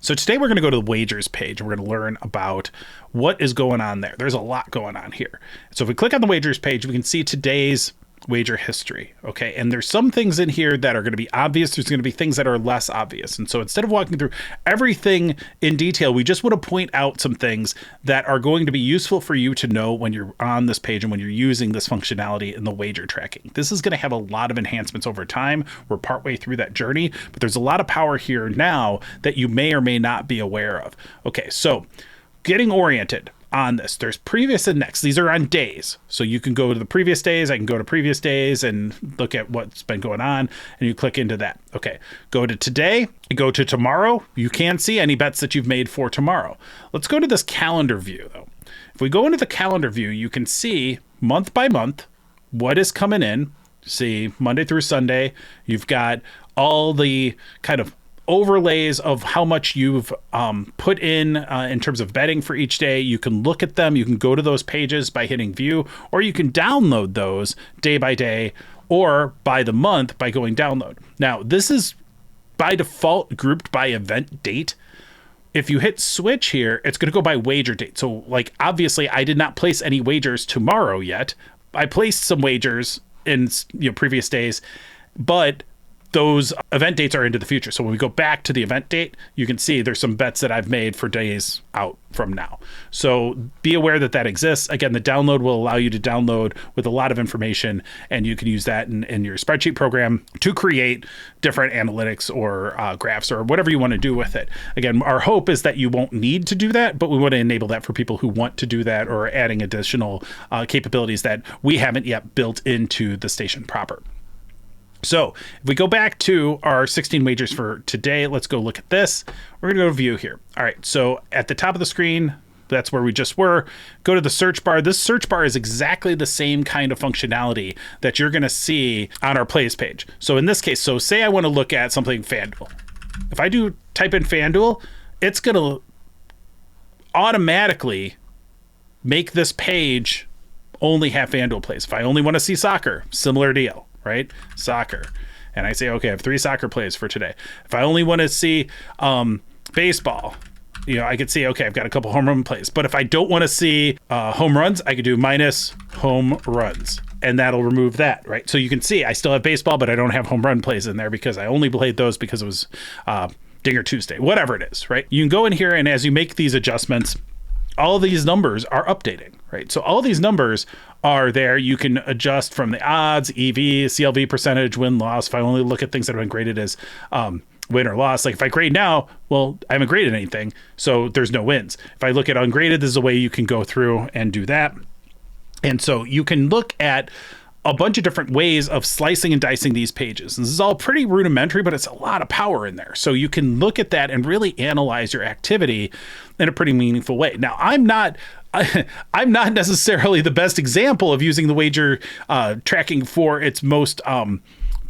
So today we're going to go to the wagers page and we're going to learn about what is going on there. There's a lot going on here. So if we click on the wagers page, we can see today's wager history. Okay. And there's some things in here that are going to be obvious. There's going to be things that are less obvious. And so instead of walking through everything in detail, we just want to point out some things that are going to be useful for you to know when you're on this page and when you're using this functionality in the wager tracking. This is going to have a lot of enhancements over time. We're partway through that journey, but there's a lot of power here now that you may or may not be aware of. Okay. So getting oriented on this, there's previous and next. These are on days. So you can go to the previous days. I can go to previous days and look at what's been going on, and you click into that. Okay. Go to today, go to tomorrow. You can see any bets that you've made for tomorrow. Let's go to this calendar view though. If we go into the calendar view, you can see month by month what is coming in. See Monday through Sunday. You've got all the kind of overlays of how much you've put in terms of betting for each day. You can look at them. You can go to those pages by hitting view, or you can download those day by day or by the month by going download. Now, this is by default grouped by event date. If you hit switch here, it's going to go by wager date. So like, obviously I did not place any wagers tomorrow yet. I placed some wagers in previous days, but those event dates are into the future. So when we go back to the event date, you can see there's some bets that I've made for days out from now. So be aware that that exists. Again, the download will allow you to download with a lot of information, and you can use that in your spreadsheet program to create different analytics or graphs or whatever you want to do with it. Again, our hope is that you won't need to do that, but we want to enable that for people who want to do that or adding additional capabilities that we haven't yet built into the station proper. So if we go back to our 16 wagers for today, let's go look at this. We're going to go to view here. All right. So at the top of the screen, that's where we just were. Go to the search bar. This search bar is exactly the same kind of functionality that you're going to see on our plays page. So in this case, so say I want to look at something FanDuel. If I do type in FanDuel, it's going to automatically make this page only have FanDuel plays. If I only want to see soccer, similar deal. Right? Soccer. And I say, okay, I have 3 soccer plays for today. If I only want to see baseball, I could see, okay, I've got a couple home run plays. But if I don't want to see home runs, I could do minus home runs. And that'll remove that, right? So you can see I still have baseball, but I don't have home run plays in there because I only played those because it was Dinger Tuesday, whatever it is, right? You can go in here, and as you make these adjustments, all of these numbers are updating, right? So all these numbers are there. You can adjust from the odds, EV, CLV percentage, win, loss. If I only look at things that have been graded as win or loss, like if I grade now, well, I haven't graded anything, so there's no wins. If I look at ungraded, this is a way you can go through and do that. And so you can look at a bunch of different ways of slicing and dicing these pages. And this is all pretty rudimentary, but it's a lot of power in there. So you can look at that and really analyze your activity in a pretty meaningful way. Now, I'm not necessarily the best example of using the wager tracking for its most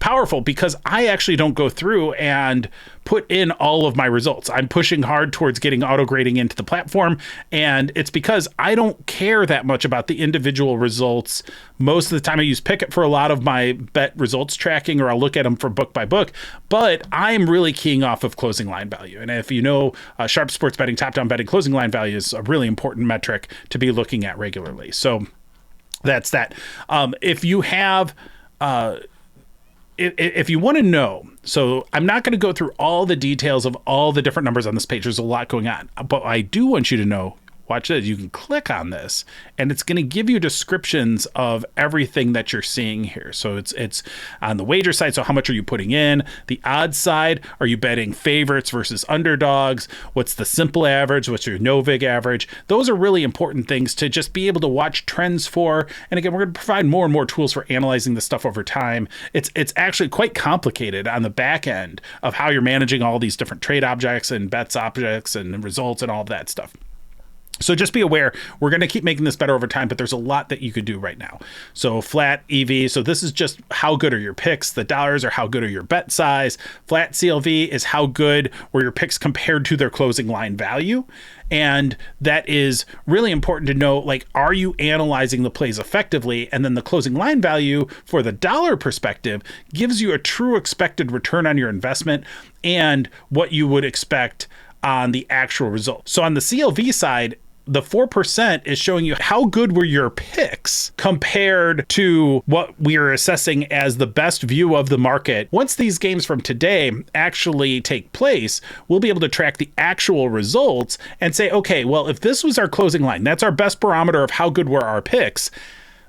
powerful, because I actually don't go through and put in all of my results. I'm pushing hard towards getting auto grading into the platform, and it's because I don't care that much about the individual results. Most of the time I use Pickett for a lot of my bet results tracking, or I'll look at them for book by book, but I'm really keying off of closing line value. And if you know, sharp sports betting, top-down betting, closing line value is a really important metric to be looking at regularly. So that's that. If you have if you want to know, so I'm not going to go through all the details of all the different numbers on this page. There's a lot going on, but I do want you to know, watch this. You can click on this and it's going to give you descriptions of everything that you're seeing here. So it's on the wager side. So how much are you putting in? The odds side, are you betting favorites versus underdogs? What's the simple average? What's your no vig average? Those are really important things to just be able to watch trends for. And again, we're going to provide more and more tools for analyzing this stuff over time. It's actually quite complicated on the back end of how you're managing all these different trade objects and bets objects and results and all of that stuff. So just be aware, we're going to keep making this better over time, but there's a lot that you could do right now. So flat EV, so this is just how good are your picks. The dollars are how good are your bet size. Flat CLV is how good were your picks compared to their closing line value. And that is really important to know, like, are you analyzing the plays effectively? And then the closing line value for the dollar perspective gives you a true expected return on your investment and what you would expect on the actual result. So on the CLV side, the 4% is showing you how good were your picks compared to what we are assessing as the best view of the market. Once these games from today actually take place, we'll be able to track the actual results and say, okay, well, if this was our closing line, that's our best barometer of how good were our picks.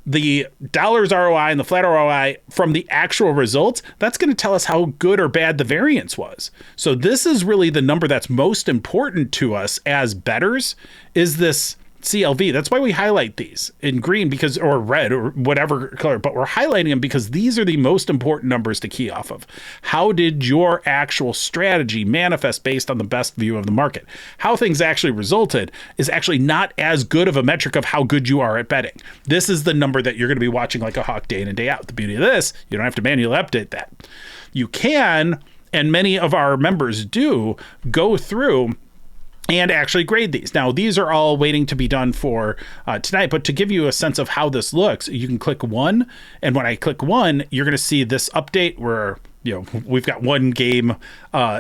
The dollars ROI and the flat ROI from the actual results, that's going to tell us how good or bad the variance was. So this is really the number that's most important to us as bettors, is this CLV. That's why we highlight these in green, because, or red, or whatever color, but we're highlighting them because these are the most important numbers to key off of. How did your actual strategy manifest based on the best view of the market? How things actually resulted is actually not as good of a metric of how good you are at betting. This is the number that you're going to be watching like a hawk day in and day out. The beauty of this, you don't have to manually update that. You can, and many of our members do, go through and actually grade these. Now, these are all waiting to be done for tonight, but to give you a sense of how this looks, you can click 1, and when I click 1, you're going to see this update where, you know, we've got one game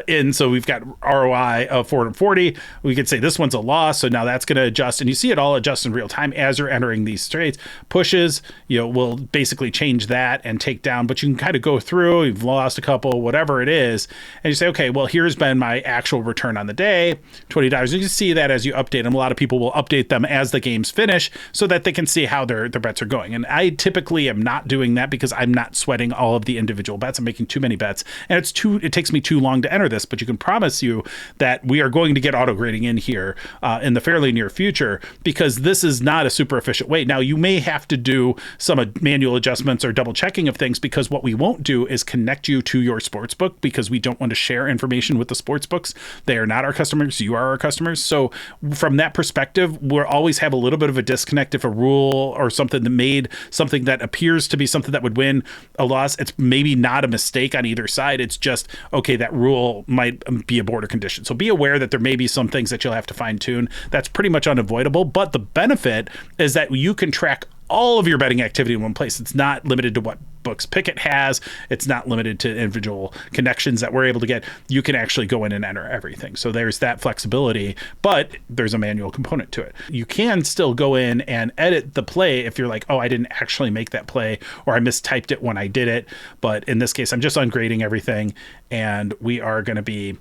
in, so we've got ROI of 440. We could say this one's a loss, so now that's going to adjust, and you see it all adjust in real time as you're entering these trades. Pushes, you know, will basically change that and take down, but you can kind of go through, you've lost a couple, whatever it is, and you say, okay, well, here's been my actual return on the day, $20. You can see that as you update them. A lot of people will update them as the games finish so that they can see how their bets are going. And I typically am not doing that because I'm not sweating all of the individual bets. I'm making too many bets, and it takes me too long to enter this, but you can promise you that we are going to get auto grading in here in the fairly near future, because this is not a super efficient way. Now, you may have to do some manual adjustments or double checking of things, because what we won't do is connect you to your sportsbook, because we don't want to share information with the sportsbooks. They are not our customers. You are our customers. So from that perspective, we'll always have a little bit of a disconnect if a rule or something that made something that appears to be something that would win a loss. It's maybe not a mistake on either side. It's just, okay, that rule might be a border condition. So be aware that there may be some things that you'll have to fine tune. That's pretty much unavoidable. But the benefit is that you can track all of your betting activity in one place. It's not limited to what Books Picket has. It's not limited to individual connections that we're able to get. You can actually go in and enter everything. So there's that flexibility, but there's a manual component to it. You can still go in and edit the play if you're like, oh, I didn't actually make that play, or I mistyped it when I did it. But in this case, I'm just ungrading everything, and we are going to be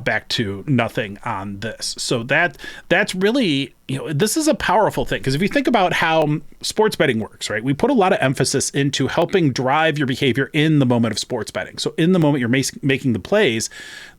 back to nothing on this. So that's really, you know, this is a powerful thing, because if you think about how sports betting works, right, we put a lot of emphasis into helping drive your behavior in the moment of sports betting. So in the moment you're making the plays,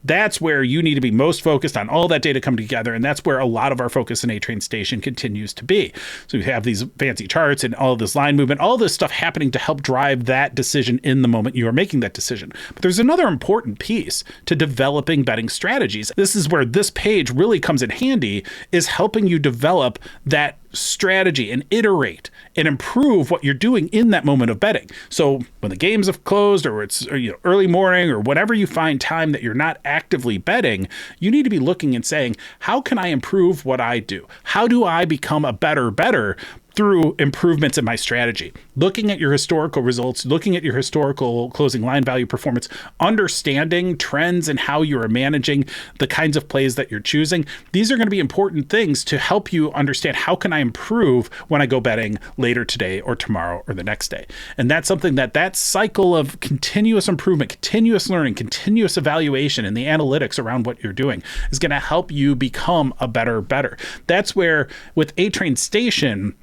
that's where you need to be most focused on all that data coming together, and that's where a lot of our focus in A-Train Station continues to be. So we have these fancy charts and all of this line movement, all this stuff happening to help drive that decision in the moment you are making that decision. But there's another important piece to developing betting strategies. This is where this page really comes in handy, is helping you develop that strategy and iterate and improve what you're doing in that moment of betting. So when the games have closed, or it's, you know, early morning, or whenever you find time that you're not actively betting, you need to be looking and saying, how can I improve what I do? How do I become a better bettor through improvements in my strategy? Looking at your historical results, looking at your historical closing line value performance, understanding trends and how you are managing the kinds of plays that you're choosing. These are going to be important things to help you understand, how can I improve when I go betting later today or tomorrow or the next day? And that's something that cycle of continuous improvement, continuous learning, continuous evaluation, and the analytics around what you're doing is going to help you become a better bettor. That's where with A-Train Station,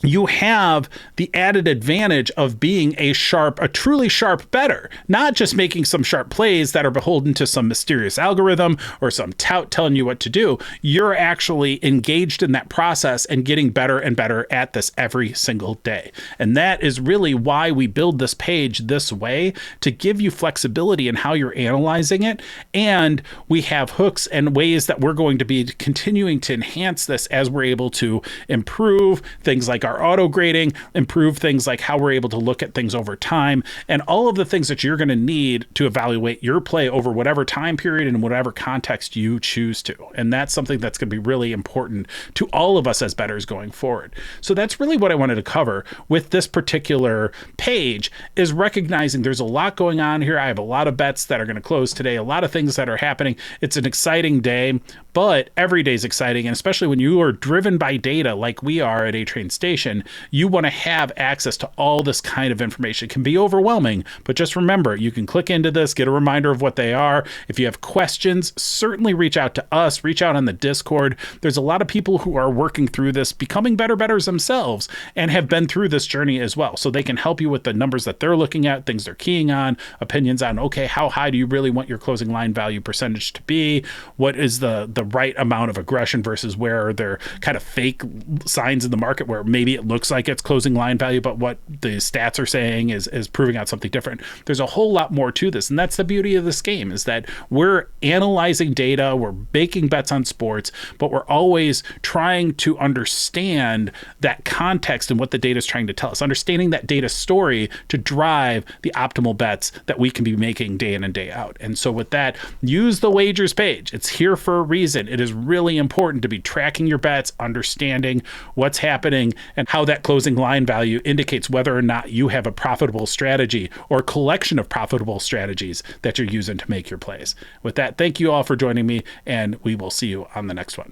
you have the added advantage of being a truly sharp bettor, not just making some sharp plays that are beholden to some mysterious algorithm or some tout telling you what to do. You're actually engaged in that process and getting better and better at this every single day. And that is really why we build this page this way, to give you flexibility in how you're analyzing it. And we have hooks and ways that we're going to be continuing to enhance this as we're able to improve things like our auto grading, improve things like how we're able to look at things over time, and all of the things that you're going to need to evaluate your play over whatever time period and whatever context you choose to. And that's something that's going to be really important to all of us as bettors going forward. So that's really what I wanted to cover with this particular page, is recognizing there's a lot going on here. I have a lot of bets that are going to close today, a lot of things that are happening. It's an exciting day, but every day is exciting. And especially when you are driven by data like we are at A-Train Station, you want to have access to all this kind of information. It can be overwhelming, but just remember, you can click into this, get a reminder of what they are. If you have questions, certainly reach out to us, reach out on the Discord. There's a lot of people who are working through this, becoming better bettors themselves, and have been through this journey as well. So they can help you with the numbers that they're looking at, things they're keying on, opinions on, okay, how high do you really want your closing line value percentage to be? What is the right amount of aggression versus where are there kind of fake signs in the market where maybe it looks like it's closing line value, but what the stats are saying is proving out something different. There's a whole lot more to this. And that's the beauty of this game, is that we're analyzing data, we're making bets on sports, but we're always trying to understand that context and what the data is trying to tell us, understanding that data story to drive the optimal bets that we can be making day in and day out. And so with that, use the wagers page. It's here for a reason. It is really important to be tracking your bets, understanding what's happening, and how that closing line value indicates whether or not you have a profitable strategy or collection of profitable strategies that you're using to make your plays. With that, thank you all for joining me, and we will see you on the next one.